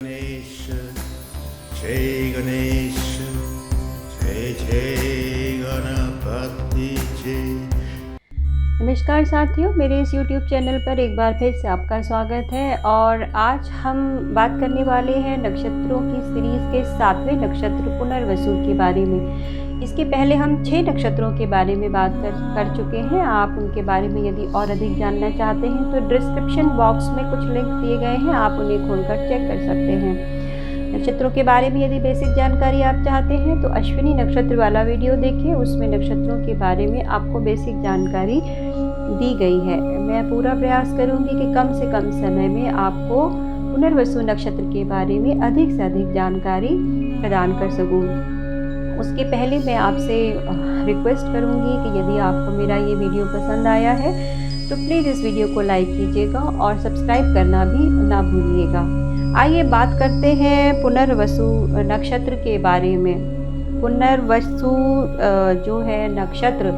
गणेश जय गणेश जय जय गणपति जय। नमस्कार साथियों, मेरे इस YouTube चैनल पर एक बार फिर से आपका स्वागत है। और आज हम बात करने वाले हैं नक्षत्रों की सीरीज़ के 7वें नक्षत्र पुनर्वसु के बारे में। इसके पहले हम 6 नक्षत्रों के बारे में बात कर चुके हैं। आप उनके बारे में यदि और अधिक जानना चाहते हैं तो डिस्क्रिप्शन बॉक्स में कुछ लिंक दिए गए हैं, आप उन्हें खोलकर चेक कर सकते हैं। नक्षत्रों के बारे में यदि बेसिक जानकारी आप चाहते हैं तो अश्विनी नक्षत्र वाला वीडियो देखिए, उसमें नक्षत्रों के बारे में आपको बेसिक जानकारी दी गई है। मैं पूरा प्रयास करूंगी कि कम से कम समय में आपको पुनर्वसु नक्षत्र के बारे में अधिक से अधिक जानकारी प्रदान कर सकूं। उसके पहले मैं आपसे रिक्वेस्ट करूंगी कि यदि आपको मेरा ये वीडियो पसंद आया है तो प्लीज़ इस वीडियो को लाइक कीजिएगा और सब्सक्राइब करना भी ना भूलिएगा। आइए बात करते हैं पुनर्वसु नक्षत्र के बारे में। पुनर्वसु जो है नक्षत्र,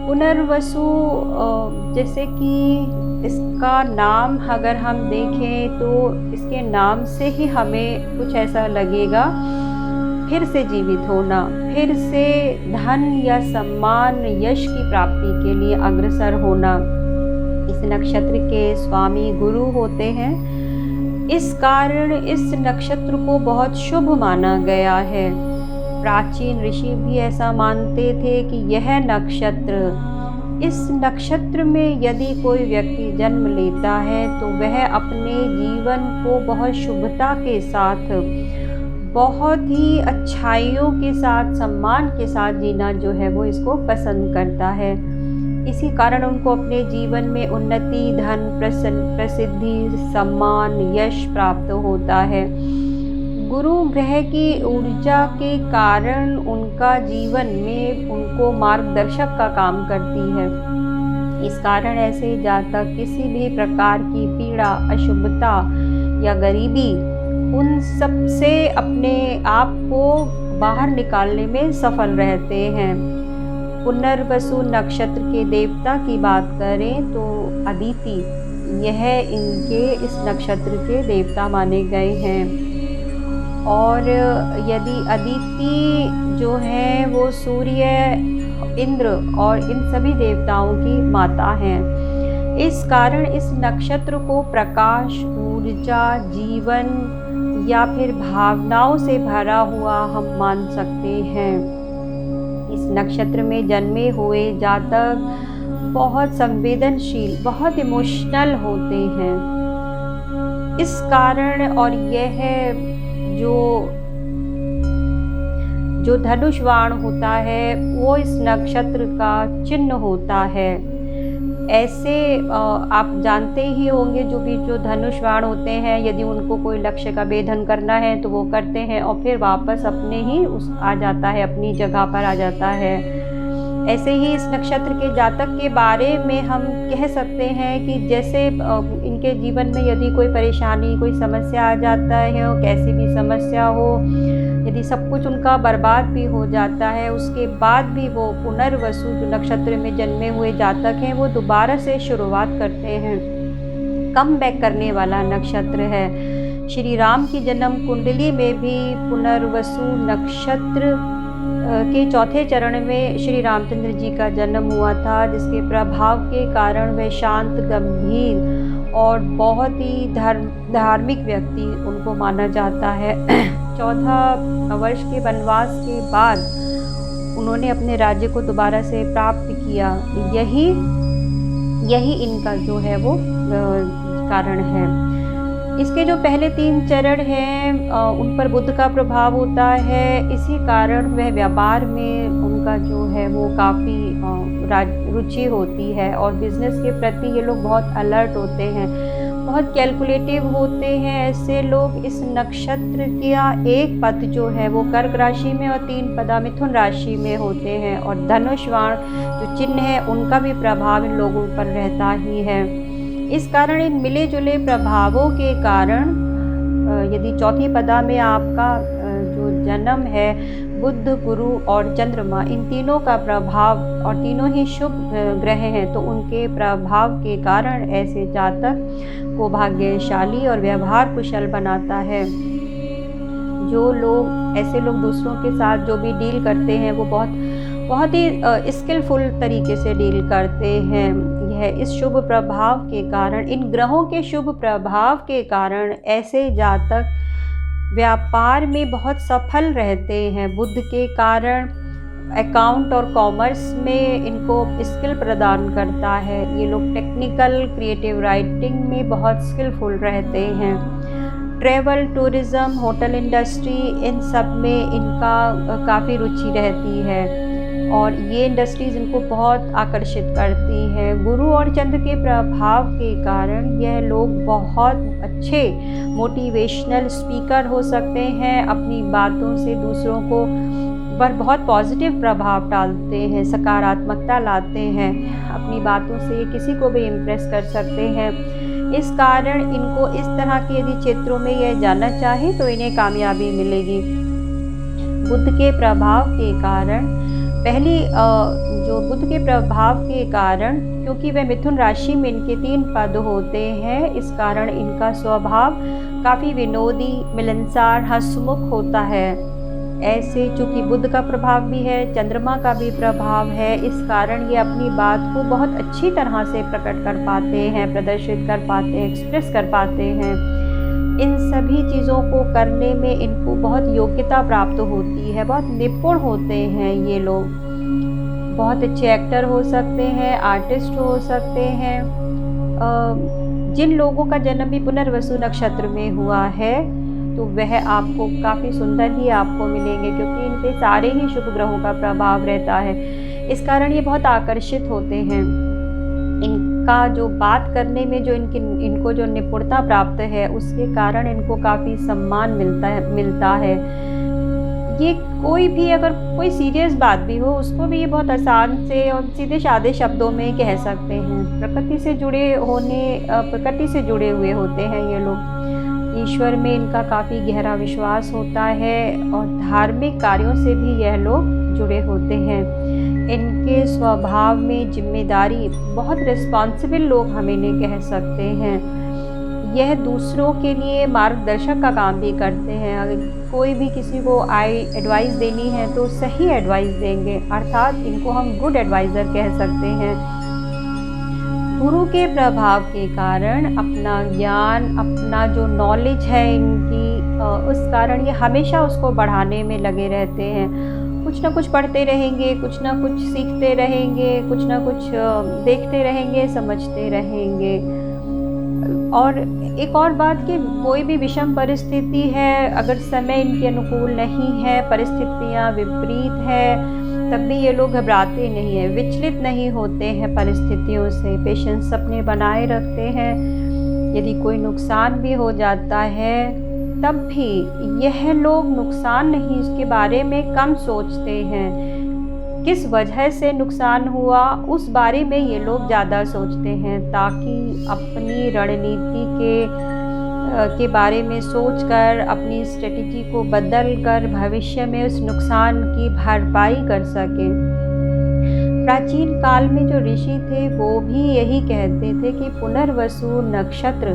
पुनर्वसु जैसे कि इसका नाम अगर हम देखें तो इसके नाम से ही हमें कुछ ऐसा लगेगा, फिर से जीवित होना, फिर से धन या सम्मान यश की प्राप्ति के लिए अग्रसर होना। इस नक्षत्र के स्वामी गुरु होते हैं, इस कारण इस नक्षत्र को बहुत शुभ माना गया है। प्राचीन ऋषि भी ऐसा मानते थे कि यह नक्षत्र, इस नक्षत्र में यदि कोई व्यक्ति जन्म लेता है तो वह अपने जीवन को बहुत शुभता के साथ, बहुत ही अच्छाइयों के साथ, सम्मान के साथ जीना जो है वो इसको पसंद करता है। इसी कारण उनको अपने जीवन में उन्नति, धन, प्रसिद्धि, सम्मान, यश प्राप्त होता है। गुरु ग्रह की ऊर्जा के कारण उनका जीवन में उनको मार्गदर्शक का काम करती है। इस कारण ऐसे जातक किसी भी प्रकार की पीड़ा, अशुभता या गरीबी, उन सब से अपने आप को बाहर निकालने में सफल रहते हैं। पुनर्वसु नक्षत्र के देवता की बात करें तो अदिति, यह इनके इस नक्षत्र के देवता माने गए हैं। और यदि अदिति जो है वो सूर्य, इंद्र और इन सभी देवताओं की माता हैं। इस कारण इस नक्षत्र को प्रकाश, ऊर्जा, जीवन या फिर भावनाओं से भरा हुआ हम मान सकते हैं। इस नक्षत्र में जन्मे हुए जातक बहुत संवेदनशील, बहुत इमोशनल होते हैं। इस कारण और यह जो धनुष बाण होता है वो इस नक्षत्र का चिन्ह होता है। ऐसे आप जानते ही होंगे जो धनुष बाण होते हैं, यदि उनको कोई लक्ष्य का भेदन करना है तो वो करते हैं और फिर वापस अपने ही आ जाता है, अपनी जगह पर आ जाता है। ऐसे ही इस नक्षत्र के जातक के बारे में हम कह सकते हैं कि जैसे इनके जीवन में यदि कोई परेशानी, कोई समस्या आ जाता है, कैसी भी समस्या हो, यदि सब कुछ उनका बर्बाद भी हो जाता है, उसके बाद भी वो पुनर्वसु जो नक्षत्र में जन्मे हुए जातक हैं वो दोबारा से शुरुआत करते हैं। कम बैक करने वाला नक्षत्र है। श्री राम की जन्म कुंडली में भी पुनर्वसु नक्षत्र के चौथे चरण में श्री रामचंद्र जी का जन्म हुआ था, जिसके प्रभाव के कारण वे शांत, गंभीर और बहुत ही धार्मिक व्यक्ति उनको माना जाता है। 14 वर्ष के वनवास के बाद उन्होंने अपने राज्य को दोबारा से प्राप्त किया। यही इनका जो है वो कारण है। इसके जो पहले 3 चरण हैं उन पर बुध का प्रभाव होता है। इसी कारण वह व्यापार में उनका जो है वो काफ़ी रुचि होती है और बिजनेस के प्रति ये लोग बहुत अलर्ट होते हैं, बहुत कैलकुलेटिव होते हैं। ऐसे लोग इस नक्षत्र का एक पद जो है वो कर्क राशि में और 3 पदा मिथुन राशि में होते हैं। और धनुष बाण जो चिन्ह है उनका भी प्रभाव इन लोगों पर रहता ही है। इस कारण इन मिले जुले प्रभावों के कारण यदि चौथी पदा में आपका जो जन्म है बुध, गुरु और चंद्रमा, इन तीनों का प्रभाव, और तीनों ही शुभ ग्रह हैं, तो उनके प्रभाव के कारण ऐसे जातक को भाग्यशाली और व्यवहार कुशल बनाता है। जो लोग, ऐसे लोग दूसरों के साथ जो भी डील करते हैं वो बहुत ही स्किलफुल तरीके से डील करते हैं। यह इस शुभ प्रभाव के कारण, इन ग्रहों के शुभ प्रभाव के कारण ऐसे जातक व्यापार में बहुत सफल रहते हैं। बुध के कारण अकाउंट और कॉमर्स में इनको स्किल प्रदान करता है। ये लोग टेक्निकल, क्रिएटिव राइटिंग में बहुत स्किलफुल रहते हैं। ट्रैवल, टूरिज़्म, होटल इंडस्ट्री, इन सब में इनका काफ़ी रुचि रहती है और ये इंडस्ट्रीज़ इनको बहुत आकर्षित करती हैं। गुरु और चंद्र के प्रभाव के कारण यह लोग बहुत अच्छे मोटिवेशनल स्पीकर हो सकते हैं। अपनी बातों से दूसरों को पर बहुत पॉजिटिव प्रभाव डालते हैं, सकारात्मकता लाते हैं। अपनी बातों से किसी को भी इम्प्रेस कर सकते हैं। इस कारण इनको इस तरह के यदि क्षेत्रों में यह जाना चाहे तो इन्हें कामयाबी मिलेगी। बुध के प्रभाव के कारण जो बुध के प्रभाव के कारण, क्योंकि वह मिथुन राशि में इनके 3 पद होते हैं, इस कारण इनका स्वभाव काफ़ी विनोदी, मिलनसार, हंसमुख होता है। ऐसे चूँकि बुध का प्रभाव भी है, चंद्रमा का भी प्रभाव है, इस कारण ये अपनी बात को बहुत अच्छी तरह से प्रकट कर पाते हैं, प्रदर्शित कर पाते हैं, एक्सप्रेस कर पाते हैं। इन सभी चीज़ों को करने में इनको बहुत योग्यता प्राप्त होती है, बहुत निपुण होते हैं ये लोग। बहुत अच्छे एक्टर हो सकते हैं, आर्टिस्ट हो सकते हैं। जिन लोगों का जन्म भी पुनर्वसु नक्षत्र में हुआ है तो वह आपको काफ़ी सुंदर ही आपको मिलेंगे, क्योंकि इन पे सारे ही शुभ ग्रहों का प्रभाव रहता है। इस कारण ये बहुत आकर्षित होते हैं। इनका जो बात करने में जो इनको जो निपुणता प्राप्त है उसके कारण इनको काफ़ी सम्मान मिलता है। ये कोई भी अगर कोई सीरियस बात भी हो उसको भी ये बहुत आसान से और सीधे साधे शब्दों में कह सकते हैं। प्रकृति से जुड़े हुए होते हैं ये लोग। ईश्वर में इनका काफ़ी गहरा विश्वास होता है और धार्मिक कार्यों से भी यह लोग जुड़े होते हैं। इनके स्वभाव में जिम्मेदारी, बहुत रिस्पॉन्सिबल लोग हम इन्हें कह सकते हैं। यह दूसरों के लिए मार्गदर्शक का काम भी करते हैं। अगर कोई भी किसी को एडवाइस देनी है तो सही एडवाइस देंगे, अर्थात इनको हम गुड एडवाइज़र कह सकते हैं। गुरु के प्रभाव के कारण अपना ज्ञान, अपना जो नॉलेज है इनकी, उस कारण ये हमेशा उसको बढ़ाने में लगे रहते हैं। कुछ ना कुछ पढ़ते रहेंगे, कुछ ना कुछ सीखते रहेंगे, कुछ ना कुछ देखते रहेंगे, समझते रहेंगे। और एक और बात कि कोई भी विषम परिस्थिति है, अगर समय इनके अनुकूल नहीं है, परिस्थितियाँ विपरीत है, तब भी ये लोग घबराते नहीं हैं, विचलित नहीं होते हैं परिस्थितियों से, पेशेंस अपने बनाए रखते हैं। यदि कोई नुकसान भी हो जाता है तब भी यह लोग नुकसान नहीं, इसके बारे में कम सोचते हैं। किस वजह से नुकसान हुआ उस बारे में ये लोग ज़्यादा सोचते हैं, ताकि अपनी रणनीति के बारे में सोचकर अपनी स्ट्रेटजी को बदल कर भविष्य में उस नुकसान की भरपाई कर सकें। प्राचीन काल में जो ऋषि थे वो भी यही कहते थे कि पुनर्वसु नक्षत्र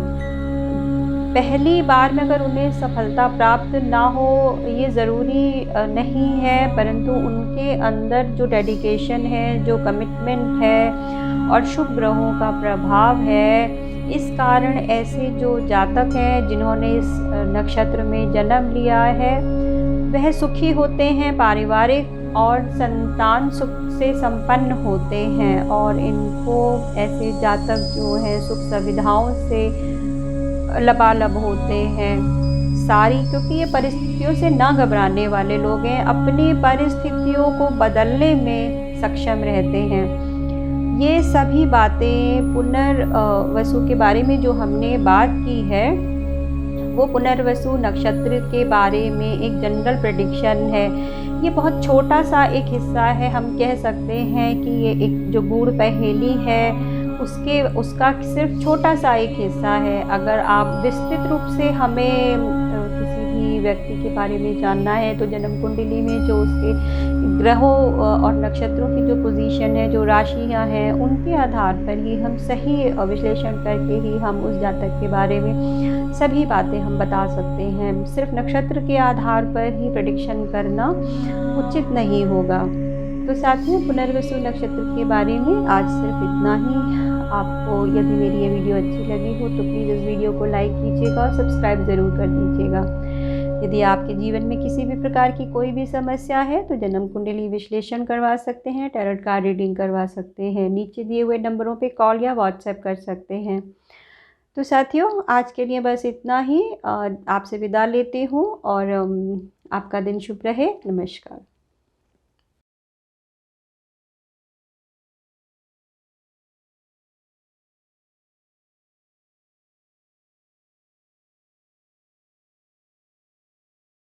पहली बार में अगर उन्हें सफलता प्राप्त ना हो ये ज़रूरी नहीं है, परंतु उनके अंदर जो डेडिकेशन है, जो कमिटमेंट है और शुभ ग्रहों का प्रभाव है, इस कारण ऐसे जो जातक हैं जिन्होंने इस नक्षत्र में जन्म लिया है वह सुखी होते हैं, पारिवारिक और संतान सुख से संपन्न होते हैं। और इनको ऐसे जातक जो हैं सुख सुविधाओं से लबालब होते हैं सारी, क्योंकि ये परिस्थितियों से ना घबराने वाले लोग हैं, अपनी परिस्थितियों को बदलने में सक्षम रहते हैं। ये सभी बातें पुनर्वसु के बारे में जो हमने बात की है वो पुनर्वसु नक्षत्र के बारे में एक जनरल प्रेडिक्शन है। ये बहुत छोटा सा एक हिस्सा है, हम कह सकते हैं कि ये एक जो गूढ़ पहेली है उसका सिर्फ छोटा सा एक हिस्सा है। अगर आप विस्तृत रूप से हमें किसी भी व्यक्ति के बारे में जानना है तो जन्म कुंडली में जो उसके ग्रहों और नक्षत्रों की जो पोजीशन है, जो राशियां हैं, उनके आधार पर ही हम सही विश्लेषण करके ही हम उस जातक के बारे में सभी बातें हम बता सकते हैं। सिर्फ नक्षत्र के आधार पर ही प्रेडिक्शन करना उचित नहीं होगा। तो साथियों, पुनर्वसु नक्षत्र के बारे में आज सिर्फ इतना ही। आपको यदि मेरी ये वीडियो अच्छी लगी हो तो प्लीज़ इस वीडियो को लाइक कीजिएगा और सब्सक्राइब ज़रूर कर दीजिएगा। यदि आपके जीवन में किसी भी प्रकार की कोई भी समस्या है तो जन्म कुंडली विश्लेषण करवा सकते हैं, टैरोट कार्ड रीडिंग करवा सकते हैं। नीचे दिए हुए नंबरों पे कॉल या व्हाट्सएप कर सकते हैं। तो साथियों, आज के लिए बस इतना ही। आपसे विदा लेती हूँ और आपका दिन शुभ रहे। नमस्कार।